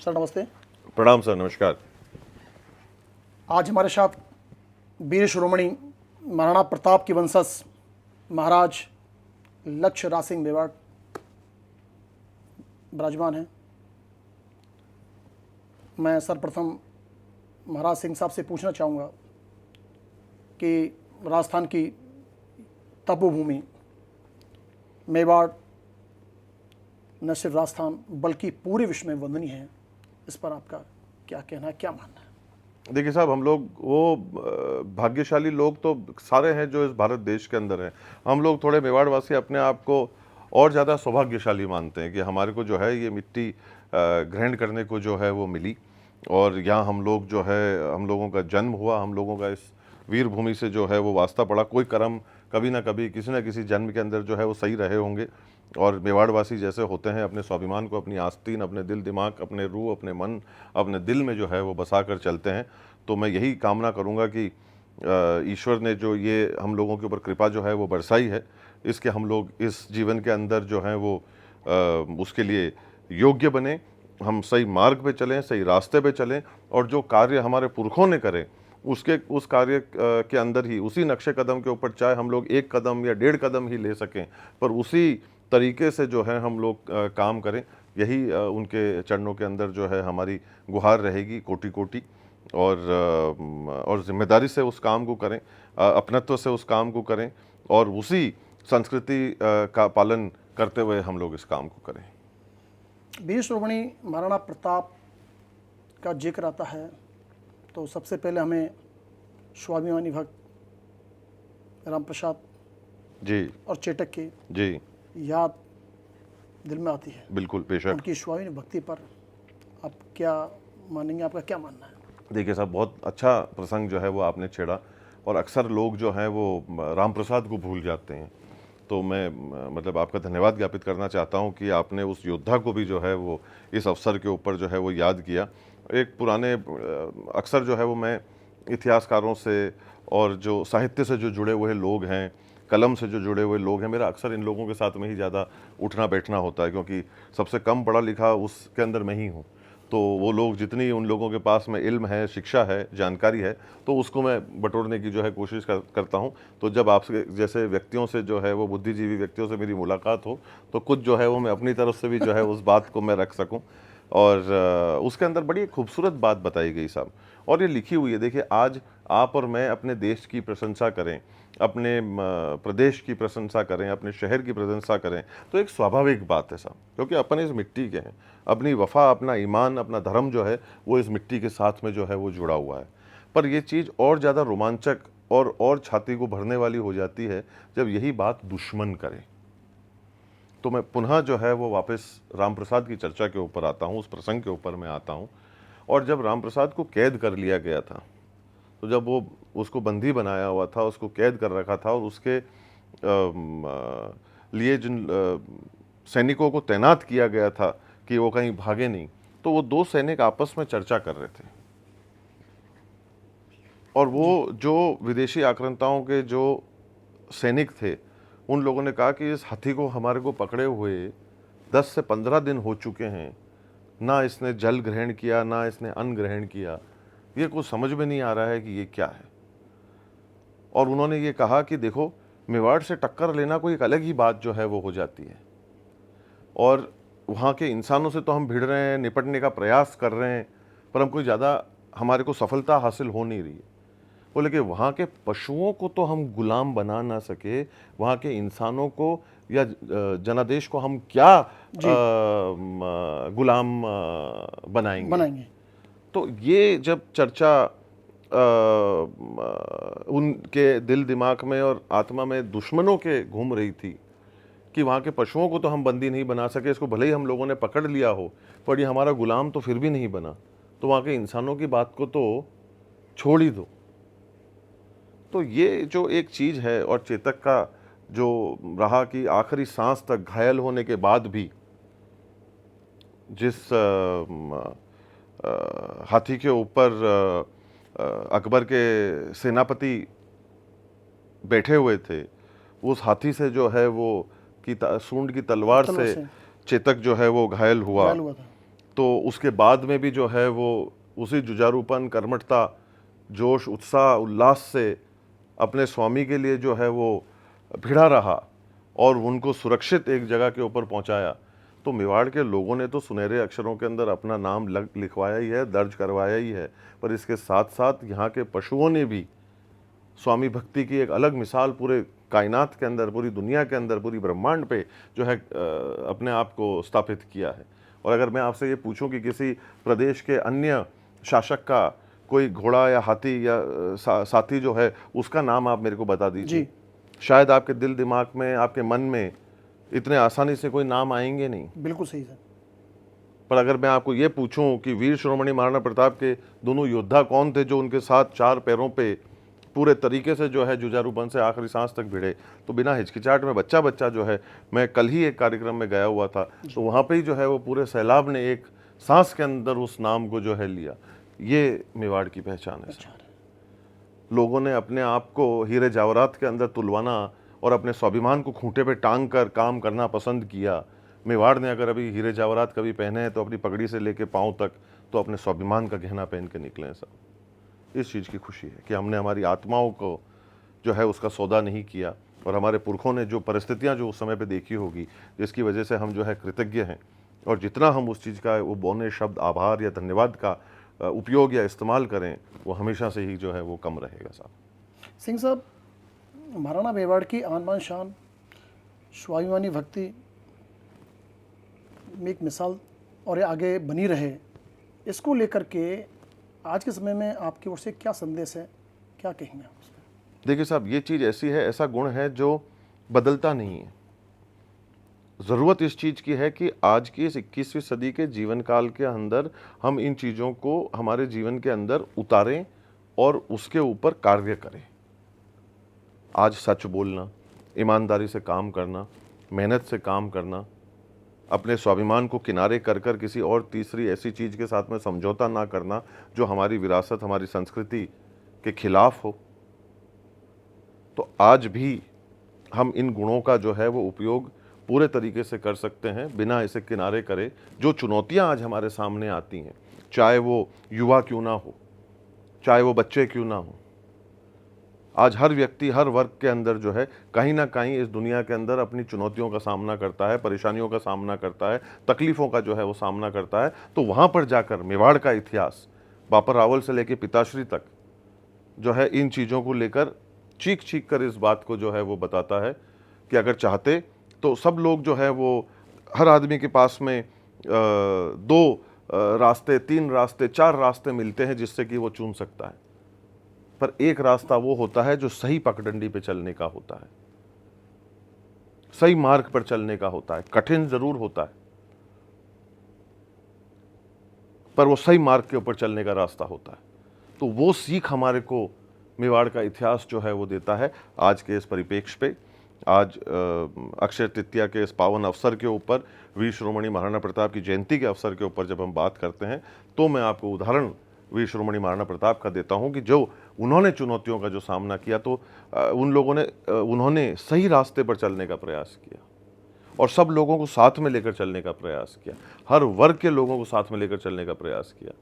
Sir नमस्ते। प्रणाम sir, नमस्कार। आज हमारे साथ वीर शिरोमणि महाराणा प्रताप की वंशज महाराज लक्ष्य राज सिंह मेवाड़ विराजमान हैं। मैं सर्वप्रथम महाराज सिंह साहब से पूछना चाहूँगा कि राजस्थान की तपोभूमि मेवाड़ न सिर्फ राजस्थान बल्कि पूरे विश्व में वंदनीय है, इस पर आपका क्या कहना है, क्या मानना है? देखिए साहब, हम लोग वो भाग्यशाली लोग तो सारे हैं जो इस भारत देश के अंदर हैं। हम लोग थोड़े मेवाड़वासी अपने आप को और ज़्यादा सौभाग्यशाली मानते हैं कि हमारे को जो है ये मिट्टी ग्रहण करने को जो है वो मिली, और यहाँ हम लोग जो है, हम लोगों का जन्म हुआ, हम लोगों का इस वीर भूमि से जो है वो वास्ता पड़ा। कोई कर्म कभी ना कभी किसी न किसी जन्म के अंदर जो है वो सही रहे होंगे, और मेवाड़वासी जैसे होते हैं अपने स्वाभिमान को, अपनी आस्तीन, अपने दिल दिमाग, अपने रूह, अपने मन, अपने दिल में जो है वो बसा कर चलते हैं। तो मैं यही कामना करूंगा कि ईश्वर ने जो ये हम लोगों के ऊपर कृपा जो है वो बरसाई है, इसके हम लोग इस जीवन के अंदर जो है वो उसके लिए योग्य बने, हम सही मार्ग पे चलें, सही रास्ते पे चलें, और जो कार्य हमारे पुरखों ने करे उस कार्य के अंदर ही, उसी नक्शे कदम के ऊपर, चाहे हम लोग 1 कदम या 1.5 कदम ही ले सकें, पर उसी तरीके से जो है हम लोग काम करें। यही उनके चरणों के अंदर जो है हमारी गुहार रहेगी कोटि कोटि, और जिम्मेदारी से उस काम को करें, अपनत्व से उस काम को करें, और उसी संस्कृति का पालन करते हुए हम लोग इस काम को करें। वीर शिरोमणि महाराणा प्रताप का जिक्र आता है तो सबसे पहले हमें स्वाभिमानी भक्त राम प्रसाद जी और चेतक की जी, याद दिल में आती है। बिल्कुल, बेशक। उनकी स्वाभिमानी भक्ति पर आप क्या मानेंगे, आपका क्या मानना है? देखिए साहब, बहुत अच्छा प्रसंग जो है वो आपने छेड़ा, और अक्सर लोग जो हैं वो राम प्रसाद को भूल जाते हैं। तो मैं मतलब आपका धन्यवाद ज्ञापित करना चाहता हूं कि आपने उस योद्धा को भी जो है वो इस अवसर के ऊपर जो है वो याद किया। एक पुराने अक्सर जो है वो मैं इतिहासकारों से और जो साहित्य से जो जुड़े हुए लोग हैं, कलम से जो जुड़े हुए लोग हैं, मेरा अक्सर इन लोगों के साथ में ही ज़्यादा उठना बैठना होता है, क्योंकि सबसे कम पढ़ा लिखा उसके अंदर मैं ही हूँ। तो वो लोग, जितनी उन लोगों के पास में इल्म है, शिक्षा है, जानकारी है, तो उसको मैं बटोरने की जो है कोशिश करता हूँ। तो जब आपसे जैसे व्यक्तियों से जो है वो बुद्धिजीवी व्यक्तियों से मेरी मुलाकात हो, तो कुछ जो है वो मैं अपनी तरफ से भी जो है उस बात को मैं रख सकूँ। और उसके अंदर बड़ी खूबसूरत बात बताई गई साहब, और ये लिखी हुई है। देखिए, आज आप और मैं अपने देश की प्रशंसा करें, अपने प्रदेश की प्रशंसा करें, अपने शहर की प्रशंसा करें, तो एक स्वाभाविक बात है साहब, क्योंकि अपन इस मिट्टी के हैं। अपनी वफा, अपना ईमान, अपना धर्म जो है वो इस मिट्टी के साथ में जो है वो जुड़ा हुआ है। पर ये चीज़ और ज़्यादा रोमांचक और छाती को भरने वाली हो जाती है जब यही बात दुश्मन करे। तो मैं पुनः जो है वो वापस राम प्रसाद की चर्चा के ऊपर आता हूँ, उस प्रसंग के ऊपर मैं आता हूँ। और जब राम प्रसाद को कैद कर लिया गया था, तो जब वो उसको बंदी बनाया हुआ था, उसको कैद कर रखा था, और उसके लिए जिन सैनिकों को तैनात किया गया था कि वो कहीं भागे नहीं, तो वो 2 सैनिक आपस में चर्चा कर रहे थे, और वो जो विदेशी आक्रांताओं के जो सैनिक थे, उन लोगों ने कहा कि इस हाथी को हमारे को पकड़े हुए 10 से 15 दिन हो चुके हैं, ना इसने जल ग्रहण किया, ना इसने अन्न ग्रहण किया, ये कुछ समझ में नहीं आ रहा है कि ये क्या है। और उन्होंने ये कहा कि देखो, मेवाड़ से टक्कर लेना कोई एक अलग ही बात जो है वो हो जाती है, और वहाँ के इंसानों से तो हम भिड़ रहे हैं, निपटने का प्रयास कर रहे हैं, पर हमको ज़्यादा, हमारे को सफलता हासिल हो नहीं रही है। बोले कि वहाँ के पशुओं को तो हम गुलाम बना ना सके, वहाँ के इंसानों को या जनादेश को हम क्या गुलाम बनाएंगे। तो ये जब चर्चा उनके दिल दिमाग में और आत्मा में दुश्मनों के घूम रही थी कि वहाँ के पशुओं को तो हम बंदी नहीं बना सके, इसको भले ही हम लोगों ने पकड़ लिया हो, पर ये हमारा गुलाम तो फिर भी नहीं बना, तो वहाँ के इंसानों की बात को तो छोड़ ही दो। तो ये जो एक चीज़ है, और चेतक का जो रहा कि आखिरी सांस तक घायल होने के बाद भी जिस हाथी के ऊपर अकबर के सेनापति बैठे हुए थे, उस हाथी से जो है वो सूंड की तलवार से चेतक जो है वो घायल हुआ। तो उसके बाद में भी जो है वो उसी जुझारूपन, कर्मठता, जोश, उत्साह, उल्लास से अपने स्वामी के लिए जो है वो भिड़ा रहा और उनको सुरक्षित एक जगह के ऊपर पहुंचाया। तो मेवाड़ के लोगों ने तो सुनहरे अक्षरों के अंदर अपना नाम लिखवाया ही है, दर्ज करवाया ही है, पर इसके साथ साथ यहाँ के पशुओं ने भी स्वामी भक्ति की एक अलग मिसाल पूरे कायनात के अंदर, पूरी दुनिया के अंदर, पूरी ब्रह्मांड पे जो है अपने आप को स्थापित किया है। और अगर मैं आपसे ये पूछूं कि किसी प्रदेश के अन्य शासक का कोई घोड़ा या हाथी या साथी जो है उसका नाम आप मेरे को बता दीजिए, शायद आपके दिल दिमाग में, आपके मन में इतने आसानी से कोई नाम आएंगे नहीं। बिल्कुल सही सर। पर अगर मैं आपको ये पूछूं कि वीर शिरोमणि महाराणा प्रताप के दोनों योद्धा कौन थे जो उनके साथ चार पैरों पे पूरे तरीके से जो है जुझारूपन से आखिरी सांस तक भिड़े, तो बिना हिचकिचाहट में बच्चा बच्चा जो है, मैं कल ही एक कार्यक्रम में गया हुआ था, तो वहाँ पे ही जो है वो पूरे सैलाब ने एक सांस के अंदर उस नाम को जो है लिया। ये मेवाड़ की पहचान है। लोगों ने अपने आप को हीरे जवाहरात के अंदर तुलवाना और अपने स्वाभिमान को खूंटे पे टांग कर काम करना पसंद किया। मेवाड़ ने अगर अभी हीरे जवाहरात कभी पहने हैं तो अपनी पगड़ी से लेके पाँव तक तो अपने स्वाभिमान का गहना पहन के निकले हैं सब। इस चीज़ की खुशी है कि हमने हमारी आत्माओं को जो है उसका सौदा नहीं किया, और हमारे पुरखों ने जो परिस्थितियां जो उस समय पे देखी होगी जिसकी वजह से हम जो है कृतज्ञ हैं, और जितना हम उस चीज़ का वो बौने शब्द आभार या धन्यवाद का उपयोग या इस्तेमाल करें वो हमेशा से ही जो है वो कम रहेगा साहब। सिंह साहब, महाराणा मेवाड़ की आन बान शान, स्वाभिमानी भक्ति में एक मिसाल और ये आगे बनी रहे, इसको लेकर के आज के समय में आपकी ओर से क्या संदेश है, क्या कहेंगे आप उसमें? देखिए साहब, ये चीज़ ऐसी है, ऐसा गुण है जो बदलता नहीं है। ज़रूरत इस चीज़ की है कि आज की इस 21वीं सदी के जीवन काल के अंदर हम इन चीज़ों को हमारे जीवन के अंदर उतारें और उसके ऊपर कार्य करें। आज सच बोलना, ईमानदारी से काम करना, मेहनत से काम करना, अपने स्वाभिमान को किनारे कर कर किसी और तीसरी ऐसी चीज़ के साथ में समझौता ना करना जो हमारी विरासत, हमारी संस्कृति के खिलाफ हो। तो आज भी हम इन गुणों का जो है वो उपयोग पूरे तरीके से कर सकते हैं बिना इसे किनारे करे। जो चुनौतियां आज हमारे सामने आती हैं, चाहे वो युवा क्यों ना हो, चाहे वो बच्चे क्यों ना हो, आज हर व्यक्ति हर वर्ग के अंदर जो है कहीं ना कहीं इस दुनिया के अंदर अपनी चुनौतियों का सामना करता है, परेशानियों का सामना करता है, तकलीफ़ों का जो है वो सामना करता है। तो वहाँ पर जाकर मेवाड़ का इतिहास बापर रावल से लेकर पिताश्री तक जो है इन चीज़ों को लेकर चीख चीख कर इस बात को जो है वो बताता है कि अगर चाहते तो सब लोग जो है वो, हर आदमी के पास में 2 रास्ते, 3 रास्ते, 4 रास्ते मिलते हैं जिससे कि वो चुन सकता है, पर एक रास्ता वो होता है जो सही पगडंडी पे चलने का होता है, सही मार्ग पर चलने का होता है। कठिन जरूर होता है पर वो सही मार्ग के ऊपर चलने का रास्ता होता है। तो वो सीख हमारे को मेवाड़ का इतिहास जो है वो देता है। आज के इस परिप्रेक्ष्य पे, आज अक्षय तृतीया के इस पावन अवसर के ऊपर, वीर शिरोमणि महाराणा प्रताप की जयंती के अवसर के ऊपर जब हम बात करते हैं, तो मैं आपको उदाहरण वीर शिरोमणि महाराणा प्रताप का देता हूं कि जो उन्होंने चुनौतियों का जो सामना किया, तो उन्होंने सही रास्ते पर चलने का प्रयास किया और सब लोगों को साथ में लेकर चलने का प्रयास किया, हर वर्ग के लोगों को साथ में लेकर चलने का प्रयास किया।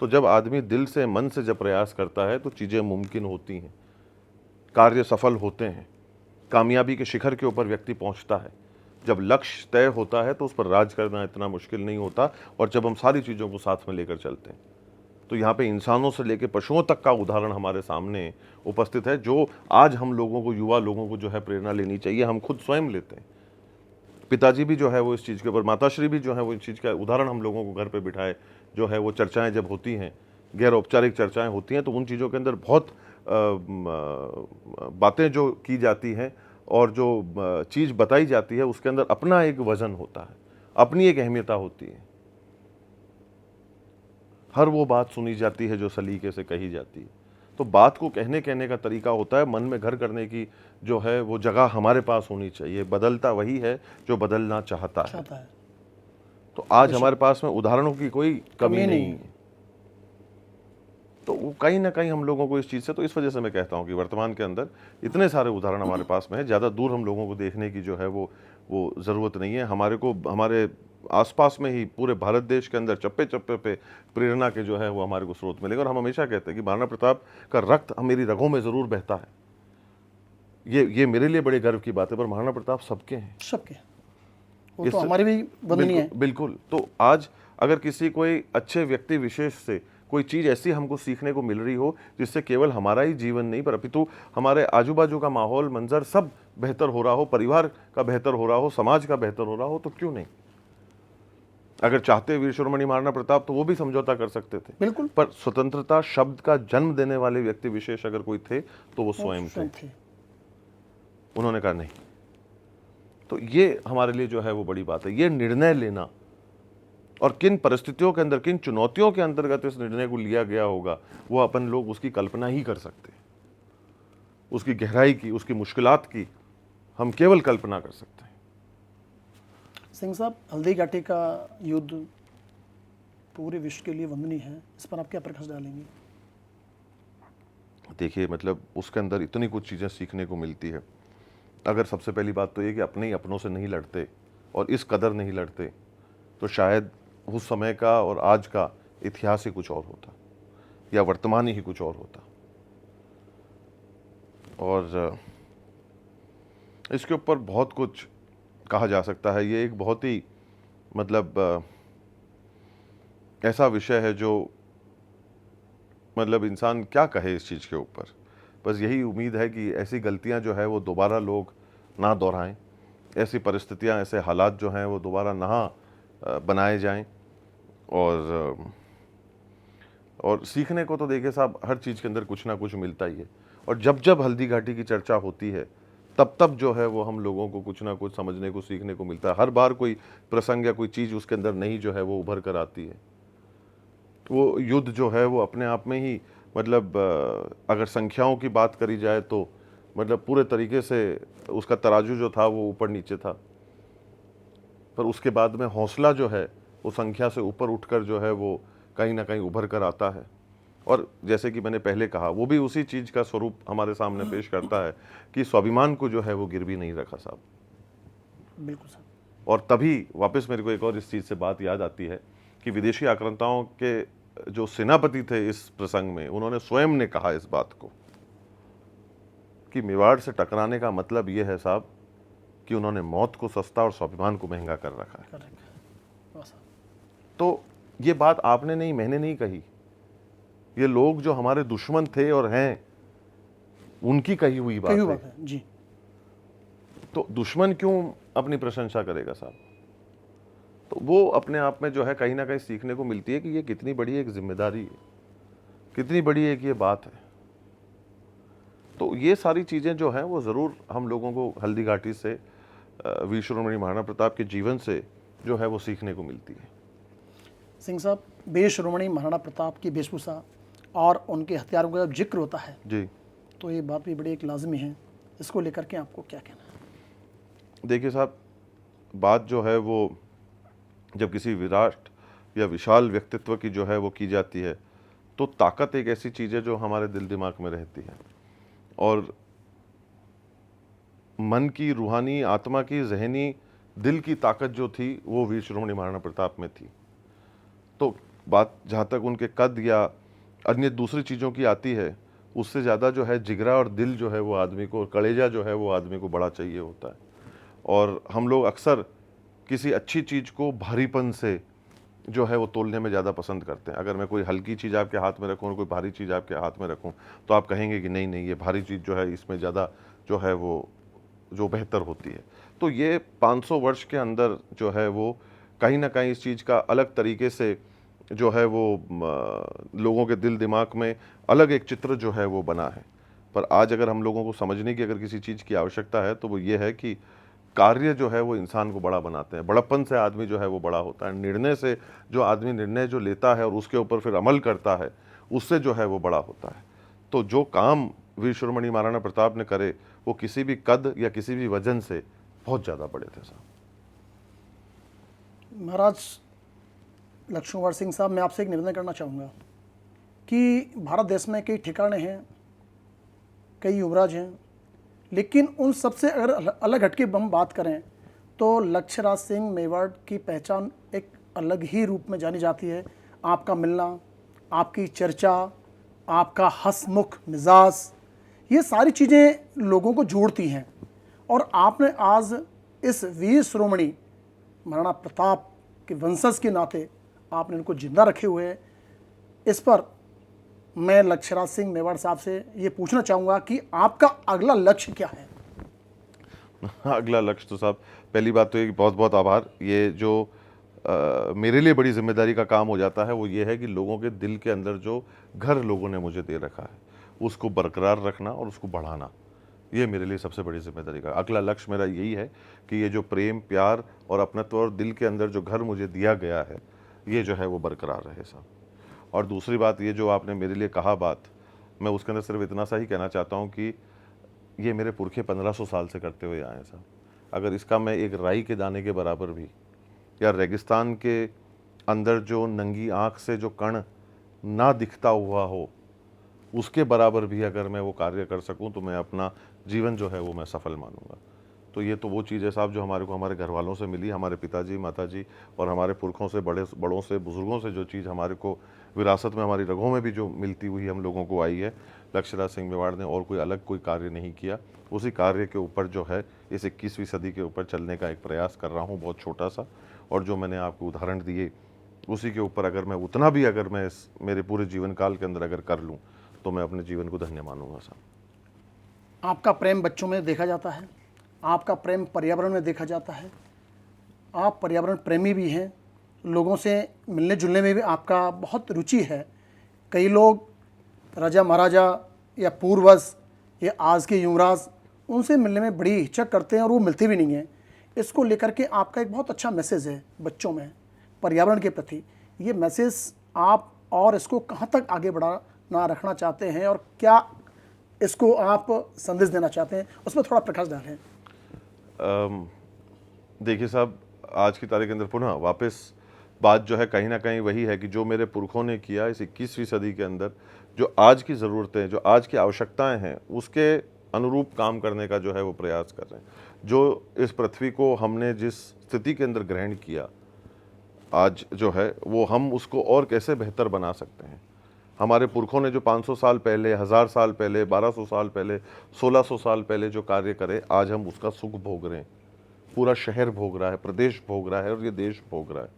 तो जब आदमी दिल से, मन से जब प्रयास करता है तो चीज़ें मुमकिन होती हैं, कार्य सफल होते हैं, कामयाबी के शिखर के ऊपर व्यक्ति पहुंचता है। जब लक्ष्य तय होता है तो उस पर राज करना इतना मुश्किल नहीं होता, और जब हम सारी चीज़ों को साथ में लेकर चलते हैं। तो यहाँ पे इंसानों से लेकर पशुओं तक का उदाहरण हमारे सामने उपस्थित है, जो आज हम लोगों को, युवा लोगों को जो है प्रेरणा लेनी चाहिए। हम खुद स्वयं लेते हैं। पिताजी भी जो है वो इस चीज़ के ऊपर, माताश्री भी जो है वो इस चीज़ का उदाहरण हम लोगों को घर पे बिठाए जो है वो चर्चाएं जब होती हैं, गैर औपचारिक चर्चाएं होती हैं, तो उन चीज़ों के अंदर बहुत बातें जो की जाती हैं और जो चीज़ बताई जाती है उसके अंदर अपना एक वजन होता है, अपनी एक अहमियता होती है। हर वो बात सुनी जाती है जो सलीके से कही जाती है। तो बात को कहने का तरीका होता है, मन में घर करने की जो है वो जगह हमारे पास होनी चाहिए। बदलता वही है जो बदलना चाहता है। तो आज हमारे पास में उदाहरणों की कोई कमी नहीं है। तो वो कहीं ना कहीं हम लोगों को इस चीज़ से, तो इस वजह से मैं कहता हूँ कि वर्तमान के अंदर इतने सारे उदाहरण हमारे पास में है, ज़्यादा दूर हम लोगों को देखने की जो है वो ज़रूरत नहीं है। हमारे को हमारे आसपास में ही पूरे भारत देश के अंदर चप्पे चप्पे पे प्रेरणा के जो है वो हमारे को स्रोत मिलेंगे। और हम हमेशा कहते हैं कि महाराणा प्रताप का रक्त मेरी रगों में ज़रूर बहता है, ये मेरे लिए बड़े गर्व की बात है, पर महाराणा प्रताप सबके हैं, सबके, वो तो हमारे भी वंदनीय है। बिल्कुल। तो आज अगर किसी कोई अच्छे व्यक्ति विशेष से कोई चीज़ ऐसी हमको सीखने को मिल रही हो जिससे केवल हमारा ही जीवन नहीं पर अपितु हमारे आजू बाजू का माहौल मंजर सब बेहतर हो रहा हो, परिवार का बेहतर हो रहा हो, समाज का बेहतर हो रहा हो, तो क्यों नहीं। अगर चाहते वीर शिरोमणि महाराणा प्रताप तो वो भी समझौता कर सकते थे, बिल्कुल। पर स्वतंत्रता शब्द का जन्म देने वाले व्यक्ति विशेष अगर कोई थे तो वो स्वयं थे। उन्होंने कहा नहीं। तो ये हमारे लिए जो है वो बड़ी बात है, ये निर्णय लेना, और किन परिस्थितियों के अंदर, किन चुनौतियों के अंतर्गत इस निर्णय को लिया गया होगा वो अपन लोग उसकी कल्पना ही कर सकते हैं। उसकी गहराई की, उसकी मुश्किलात की हम केवल कल्पना कर सकते हैं। सिंह साहब, हल्दी घाटी का युद्ध पूरे विश्व के लिए वंदनीय है, इस पर आप क्या प्रकाश डालेंगे? देखिए, मतलब उसके अंदर इतनी कुछ चीज़ें सीखने को मिलती है। अगर सबसे पहली बात तो ये कि अपने ही अपनों से नहीं लड़ते और इस कदर नहीं लड़ते तो शायद उस समय का और आज का इतिहास ही कुछ और होता, या वर्तमान ही कुछ और होता। और इसके ऊपर बहुत कुछ कहा जा सकता है। ये एक बहुत ही मतलब ऐसा विषय है जो मतलब इंसान क्या कहे इस चीज़ के ऊपर। बस यही उम्मीद है कि ऐसी गलतियां जो है वो दोबारा लोग ना दोहराएं, ऐसी परिस्थितियां, ऐसे हालात जो हैं वो दोबारा ना बनाए जाएं। और सीखने को तो देखिए साहब, हर चीज़ के अंदर कुछ ना कुछ मिलता ही है। और जब जब हल्दी घाटी की चर्चा होती है तब तब जो है वो हम लोगों को कुछ ना कुछ समझने को, सीखने को मिलता है। हर बार कोई प्रसंग या कोई चीज़ उसके अंदर नई जो है वो उभर कर आती है। वो युद्ध जो है वो अपने आप में ही मतलब अगर संख्याओं की बात करी जाए तो मतलब पूरे तरीके से उसका तराजू जो था वो ऊपर नीचे था, पर उसके बाद में हौसला जो है वो संख्या से ऊपर उठकर जो है वो कहीं ना कहीं उभर कर आता है। और जैसे कि मैंने पहले कहा, वो भी उसी चीज़ का स्वरूप हमारे सामने पेश करता है कि स्वाभिमान को जो है वो गिरवी नहीं रखा साहब। बिल्कुल साहब। और तभी वापस मेरे को एक और इस चीज़ से बात याद आती है कि विदेशी आक्रांताओं के जो सेनापति थे इस प्रसंग में, उन्होंने स्वयं ने कहा इस बात को कि मेवाड़ से टकराने का मतलब ये है साहब कि उन्होंने मौत को सस्ता और स्वाभिमान को महंगा कर रखा है। तो ये बात आपने नहीं, मैंने नहीं कही, ये लोग जो हमारे दुश्मन थे और हैं उनकी कही हुई बात है जी। तो दुश्मन क्यों अपनी प्रशंसा करेगा साहब। तो वो अपने आप में जो है कहीं ना कहीं सीखने को मिलती है कि ये कितनी बड़ी एक जिम्मेदारी है, कितनी बड़ी एक ये बात है। तो ये सारी चीज़ें जो हैं वो ज़रूर हम लोगों को हल्दी घाटी से, वीर शिरोमणि महाराणा प्रताप के जीवन से जो है वो सीखने को मिलती है। सिंह साहब, वीर शिरोमणि महाराणा प्रताप की वेशभूषा और उनके हथियारों का जब जिक्र होता है जी, तो ये बात भी बड़ी एक लाजमी है, इसको लेकर के आपको क्या कहना है? देखिए साहब, बात जो है वो जब किसी विराट या विशाल व्यक्तित्व की जो है वो की जाती है तो ताकत एक ऐसी चीज़ है जो हमारे दिल दिमाग में रहती है, और मन की, रूहानी, आत्मा की, जहनी, दिल की ताकत जो थी वो वीर शिरोमणि महाराणा प्रताप में थी। तो बात जहाँ तक उनके कद या अन्य दूसरी चीज़ों की आती है, उससे ज़्यादा जो है जिगरा और दिल जो है वो आदमी को, कलेजा जो है वो आदमी को बड़ा चाहिए होता है। और हम लोग अक्सर किसी अच्छी चीज़ को भारीपन से जो है वो तोलने में ज़्यादा पसंद करते हैं। अगर मैं कोई हल्की चीज़ आपके हाथ में रखूँ और कोई भारी चीज़ आपके हाथ में रखूँ तो आप कहेंगे कि नहीं नहीं, ये भारी चीज़ जो है इसमें ज़्यादा जो है वो जो बेहतर होती है। तो ये 500 वर्ष के अंदर जो है वो कहीं ना कहीं इस चीज़ का अलग तरीके से जो है वो लोगों के दिल दिमाग में अलग एक चित्र जो है वो बना है। पर आज अगर हम लोगों को समझने की अगर किसी चीज़ की आवश्यकता है तो वो ये है कि कार्य जो है वो इंसान को बड़ा बनाते हैं। बड़प्पन से आदमी जो है वो बड़ा होता है, निर्णय से जो आदमी निर्णय जो लेता है और उसके ऊपर फिर अमल करता है उससे जो है वो बड़ा होता है। तो जो काम वीर शिरोमणि महाराणा प्रताप ने करे वो किसी भी कद या किसी भी वजन से बहुत ज़्यादा बड़े थे साहब। महाराज लक्ष्मण सिंह साहब, मैं आपसे एक निवेदन करना चाहूँगा कि भारत देश में कई ठिकाने हैं, कई युवराज हैं, लेकिन उन सबसे अगर अलग हटके हम बात करें तो लक्ष्यराज सिंह मेवाड़ की पहचान एक अलग ही रूप में जानी जाती है। आपका मिलना, आपकी चर्चा, आपका हंसमुख मिजाज, ये सारी चीज़ें लोगों को जोड़ती हैं। और आपने आज इस वीर शिरोमणि महाराणा प्रताप के वंशज के नाते आपने इनको जिंदा रखे हुए हैं। इस पर मैं लक्ष्यराज सिंह मेवाड़ साहब से ये पूछना चाहूँगा कि आपका अगला लक्ष्य क्या है? अगला लक्ष्य तो साहब, पहली बात तो ये कि बहुत बहुत आभार। ये जो मेरे लिए बड़ी जिम्मेदारी का काम हो जाता है वो ये है कि लोगों के दिल के अंदर जो घर लोगों ने मुझे दे रखा है उसको बरकरार रखना और उसको बढ़ाना, ये मेरे लिए सबसे बड़ी जिम्मेदारी का अगला लक्ष्य मेरा यही है कि ये जो प्रेम, प्यार और अपनत्व और दिल के अंदर जो घर मुझे दिया गया है ये जो है वो बरकरार रहे साहब। और दूसरी बात, ये जो आपने मेरे लिए कहा बात, मैं उसके अंदर सिर्फ इतना सा ही कहना चाहता हूँ कि ये मेरे पुरखे 1500 साल से करते हुए आए हैं साहब। अगर इसका मैं एक राई के दाने के बराबर भी, या रेगिस्तान के अंदर जो नंगी आँख से जो कण ना दिखता हुआ हो उसके बराबर भी अगर मैं वो कार्य कर सकूं तो मैं अपना जीवन जो है वो मैं सफल मानूंगा। तो ये तो वो चीज़ है साहब जो हमारे को हमारे घर वालों से मिली, हमारे पिताजी, माताजी और हमारे पुरखों से, बड़ों से, बुजुर्गों से जो चीज़ हमारे को विरासत में, हमारी रगों में भी जो मिलती हुई हम लोगों को आई है। लक्ष्यराज सिंह मेवाड़ ने और कोई अलग कोई कार्य नहीं किया, उसी कार्य के ऊपर जो है इस 21वीं सदी के ऊपर चलने का एक प्रयास कर रहा हूँ, बहुत छोटा सा। और जो मैंने आपको उदाहरण दिए उसी के ऊपर अगर मैं उतना भी अगर मैं मेरे पूरे जीवन काल के अंदर अगर कर लूँ तो मैं अपने जीवन को धन्य मानूंगा साहब। आपका प्रेम बच्चों में देखा जाता है, आपका प्रेम पर्यावरण में देखा जाता है, आप पर्यावरण प्रेमी भी हैं, लोगों से मिलने जुलने में भी आपका बहुत रुचि है। कई लोग राजा महाराजा या पूर्वज या आज के युवराज, उनसे मिलने में बड़ी हिचक करते हैं और वो मिलते भी नहीं हैं। इसको लेकर के आपका एक बहुत अच्छा मैसेज है बच्चों में पर्यावरण के प्रति। ये मैसेज आप और इसको कहाँ तक आगे बढ़ाना रखना चाहते हैं और क्या इसको आप संदेश देना चाहते हैं, उस पर थोड़ा प्रकाश डालें। देखिए साहब, आज की तारीख के अंदर पुनः वापस बात जो है कहीं ना कहीं वही है कि जो मेरे पुरखों ने किया इस 21वीं सदी के अंदर, जो आज की ज़रूरतें, जो आज की आवश्यकताएं हैं उसके अनुरूप काम करने का जो है वो प्रयास कर रहे हैं। जो इस पृथ्वी को हमने जिस स्थिति के अंदर ग्रहण किया आज जो है वो हम उसको और कैसे बेहतर बना सकते हैं। हमारे पुरखों ने जो 500 साल पहले, 1000 साल पहले, 1200 साल पहले, 1600 साल पहले जो कार्य करे, आज हम उसका सुख भोग रहे हैं। पूरा शहर भोग रहा है, प्रदेश भोग रहा है और ये देश भोग रहा है।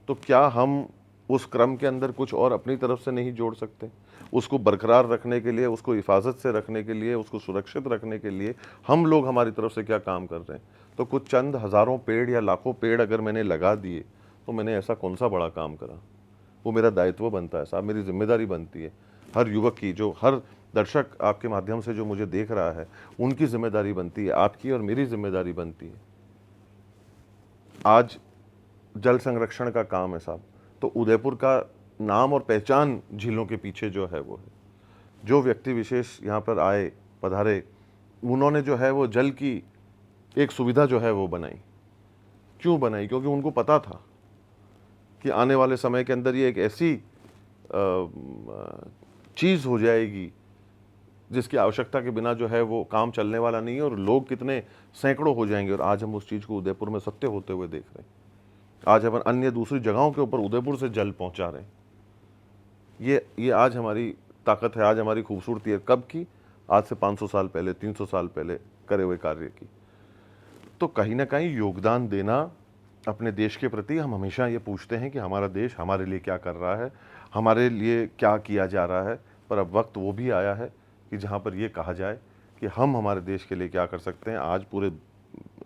तो क्या हम उस क्रम के अंदर कुछ और अपनी तरफ से नहीं जोड़ सकते? उसको बरकरार रखने के लिए, उसको हिफाजत से रखने के लिए, उसको सुरक्षित रखने के लिए हम लोग हमारी तरफ से क्या काम कर रहे हैं? तो कुछ चंद हज़ारों पेड़ या लाखों पेड़ अगर मैंने लगा दिए तो मैंने ऐसा कौन सा बड़ा काम करा? वो मेरा दायित्व बनता है साहब, मेरी जिम्मेदारी बनती है। हर युवक की, जो हर दर्शक आपके माध्यम से जो मुझे देख रहा है, उनकी जिम्मेदारी बनती है, आपकी और मेरी जिम्मेदारी बनती है। आज जल संरक्षण का काम है साहब, तो उदयपुर का नाम और पहचान झीलों के पीछे जो है वो है। जो व्यक्ति विशेष यहाँ पर आए, पधारे, उन्होंने जो है वो जल की एक सुविधा जो है वो बनाई। क्यों बनाई? क्योंकि उनको पता था कि आने वाले समय के अंदर ये एक ऐसी चीज़ हो जाएगी जिसकी आवश्यकता के बिना जो है वो काम चलने वाला नहीं है और लोग कितने सैकड़ों हो जाएंगे। और आज हम उस चीज़ को उदयपुर में सत्य होते हुए देख रहे हैं। आज हम अन्य दूसरी जगहों के ऊपर उदयपुर से जल पहुंचा रहे हैं। ये आज हमारी ताकत है, आज हमारी खूबसूरती है। कब की? आज से 500 साल पहले, 300 साल पहले करे हुए कार्य की। तो कहीं ना कहीं योगदान देना अपने देश के प्रति, हम हमेशा ये पूछते हैं कि हमारा देश हमारे लिए क्या कर रहा है, हमारे लिए क्या किया जा रहा है। पर अब वक्त वो भी आया है कि जहाँ पर ये कहा जाए कि हम हमारे देश के लिए क्या कर सकते हैं। आज पूरे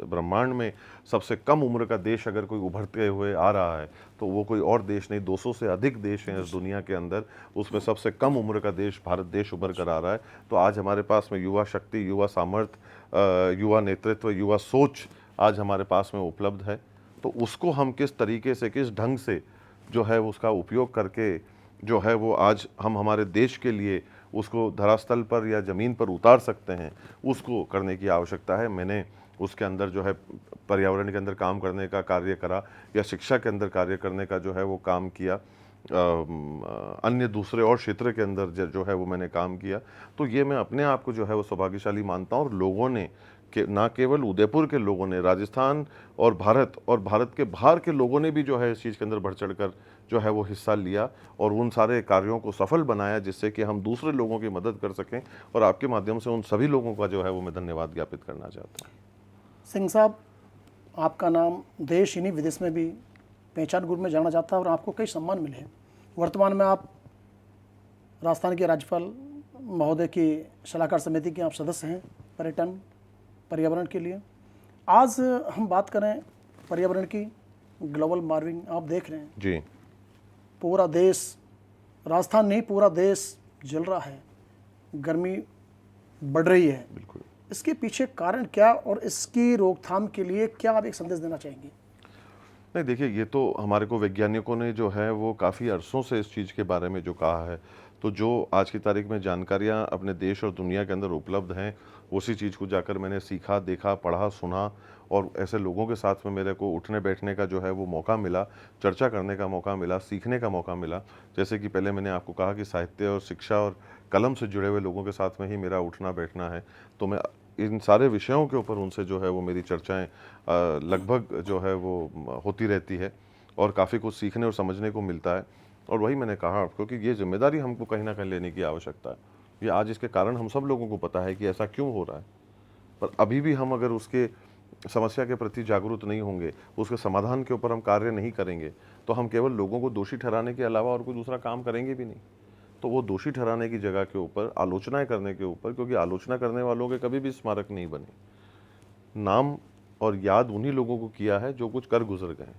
ब्रह्मांड में सबसे कम उम्र का देश अगर कोई उभरते हुए आ रहा है तो वो कोई और देश नहीं, 200 से अधिक देश हैं इस दुनिया के अंदर, उसमें सबसे कम उम्र का देश भारत देश उभर कर आ रहा है। तो आज हमारे पास में युवा शक्ति, युवा सामर्थ्य, युवा नेतृत्व, युवा सोच आज हमारे पास में उपलब्ध है। तो उसको हम किस तरीके से, किस ढंग से जो है उसका उपयोग करके जो है वो आज हम हमारे देश के लिए उसको धरातल पर या ज़मीन पर उतार सकते हैं, उसको करने की आवश्यकता है। मैंने उसके अंदर जो है पर्यावरण के अंदर काम करने का कार्य करा, या शिक्षा के अंदर कार्य करने का जो है वो काम किया, अन्य दूसरे और क्षेत्र के अंदर जो है वो मैंने काम किया। तो ये मैं अपने आप को जो है वो सौभाग्यशाली मानता हूँ। और लोगों ने कि ना केवल उदयपुर के लोगों ने, राजस्थान और भारत के बाहर के लोगों ने भी जो है इस चीज़ के अंदर बढ़ चढ़कर जो है वो हिस्सा लिया और उन सारे कार्यों को सफल बनाया, जिससे कि हम दूसरे लोगों की मदद कर सकें। और आपके माध्यम से उन सभी लोगों का जो है वो मैं धन्यवाद ज्ञापित करना चाहता हूँ। सिंह साहब, आपका नाम देश ही नहीं विदेश में भी पहचान के रूप में जाना जाता है और आपको कई सम्मान मिले हैं। वर्तमान में आप राजस्थान के राज्यपाल महोदय की सलाहकार समिति के आप सदस्य हैं पर्यटन पर्यावरण के लिए। आज हम बात करें पर्यावरण की, ग्लोबल वार्मिंग आप देख रहे हैं जी, पूरा देश, राजस्थान नहीं पूरा देश जल रहा है, गर्मी बढ़ रही है। बिल्कुल। इसके पीछे कारण क्या और इसकी रोकथाम के लिए क्या आप एक संदेश देना चाहेंगे? नहीं, देखिए, ये तो हमारे को वैज्ञानिकों ने जो है वो काफ़ी अरसों से इस चीज़ के बारे में जो कहा है, तो जो आज की तारीख में जानकारियाँ अपने देश और दुनिया के अंदर उपलब्ध हैं, उसी चीज़ को जाकर मैंने सीखा, देखा, पढ़ा, सुना और ऐसे लोगों के साथ में मेरे को उठने बैठने का जो है वो मौका मिला, चर्चा करने का मौका मिला, सीखने का मौका मिला। जैसे कि पहले मैंने आपको कहा कि साहित्य और शिक्षा और कलम से जुड़े हुए लोगों के साथ में ही मेरा उठना बैठना है, तो मैं इन सारे विषयों के ऊपर उनसे जो है वो मेरी चर्चाएँ लगभग जो है वो होती रहती है और काफ़ी कुछ सीखने और समझने को मिलता है। और वही मैंने कहा आपको कि ये जिम्मेदारी हमको कहीं ना कहीं लेने की आवश्यकता है। ये आज इसके कारण हम सब लोगों को पता है कि ऐसा क्यों हो रहा है, पर अभी भी हम अगर उसके समस्या के प्रति जागरूक नहीं होंगे, उसके समाधान के ऊपर हम कार्य नहीं करेंगे, तो हम केवल लोगों को दोषी ठहराने के अलावा और कोई दूसरा काम करेंगे भी नहीं। तो वो दोषी ठहराने की जगह के ऊपर आलोचनाएं करने के ऊपर, क्योंकि आलोचना करने वालों के कभी भी स्मारक नहीं बने। नाम और याद उन्हीं लोगों को किया है जो कुछ कर गुजर गए।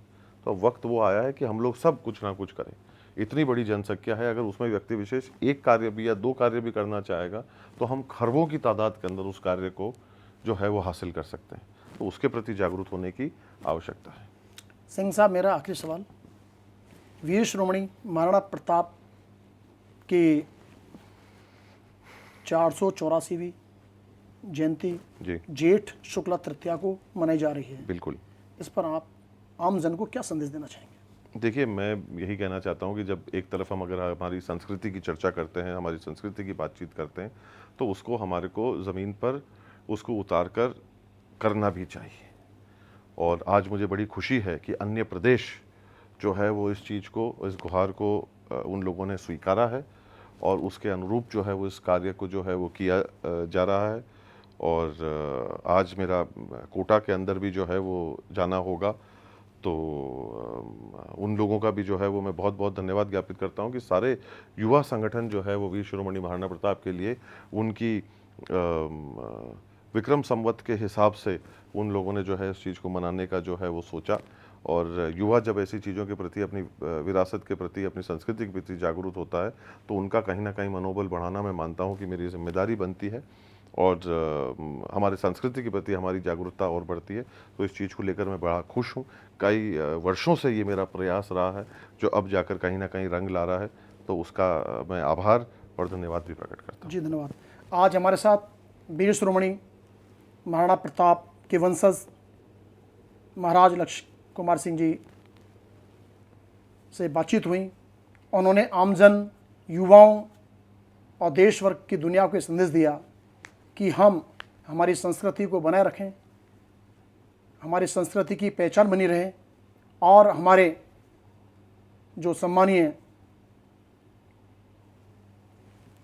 तो वक्त वो आया है कि हम लोग सब कुछ ना कुछ करें। इतनी बड़ी जनसंख्या है, अगर उसमें व्यक्ति विशेष एक कार्य भी या 2 कार्य भी करना चाहेगा, तो हम खरबों की तादाद के अंदर उस कार्य को जो है वो हासिल कर सकते हैं। तो उसके प्रति जागरूक होने की आवश्यकता है। सिंह साहब, मेरा आखिरी सवाल, वीर श्रोमणी महाराणा प्रताप की 484वीं जयंती जी, जेठ शुक्ला तृतीया को मनाई जा रही है। बिल्कुल। इस पर आप आम जन को क्या संदेश देना चाहेंगे? देखिए, मैं यही कहना चाहता हूँ कि जब एक तरफ हम अगर हमारी संस्कृति की चर्चा करते हैं, हमारी संस्कृति की बातचीत करते हैं, तो उसको हमारे को ज़मीन पर उसको उतार कर करना भी चाहिए। और आज मुझे बड़ी खुशी है कि अन्य प्रदेश जो है वो इस चीज़ को, इस गुहार को उन लोगों ने स्वीकारा है और उसके अनुरूप जो है वो इस कार्य को जो है वो किया जा रहा है। और आज मेरा कोटा के अंदर भी जो है वो जाना होगा, तो उन लोगों का भी जो है वो मैं बहुत बहुत धन्यवाद ज्ञापित करता हूँ कि सारे युवा संगठन जो है वो वीर शिरोमणि महाराणा प्रताप के लिए उनकी विक्रम संवत के हिसाब से उन लोगों ने जो है इस चीज़ को मनाने का जो है वो सोचा। और युवा जब ऐसी चीज़ों के प्रति, अपनी विरासत के प्रति, अपनी संस्कृति के प्रति जागरूक होता है, तो उनका कहीं ना कहीं मनोबल बढ़ाना मैं मानता हूँ कि मेरी जिम्मेदारी बनती है और हमारे संस्कृति के प्रति हमारी जागरूकता और बढ़ती है। तो इस चीज़ को लेकर मैं बड़ा खुश हूँ। कई वर्षों से ये मेरा प्रयास रहा है जो अब जाकर कहीं ना कहीं रंग ला रहा है, तो उसका मैं आभार और धन्यवाद भी प्रकट करता हूँ। जी धन्यवाद। आज हमारे साथ वीर शिरोमणि महाराणा प्रताप के वंशज महाराज लक्ष्य कुमार सिंह जी से बातचीत हुई। उन्होंने आमजन, युवाओं और देश वर्ग की दुनिया को संदेश दिया कि हम हमारी संस्कृति को बनाए रखें, हमारी संस्कृति की पहचान बनी रहे और हमारे जो सम्मानीय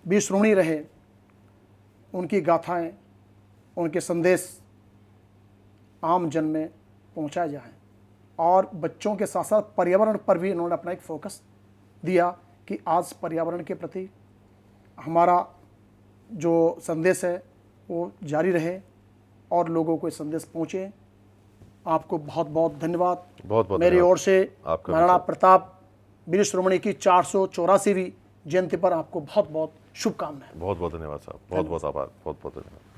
वीर शिरोमणि रहे, उनकी गाथाएं, उनके संदेश आम जन में पहुंचाए जाएं। और बच्चों के साथ साथ पर्यावरण पर भी इन्होंने अपना एक फोकस दिया कि आज पर्यावरण के प्रति हमारा जो संदेश है वो जारी रहे और लोगों को संदेश पहुँचे। आपको बहुत बहुत धन्यवाद। बहुत मेरी ओर से आपका महाराणा प्रताप वीर शिरोमणि की 484वीं जयंती पर आपको बहुत बहुत शुभकामनाएं। बहुत बहुत धन्यवाद साहब, बहुत बहुत आभार, बहुत बहुत धन्यवाद।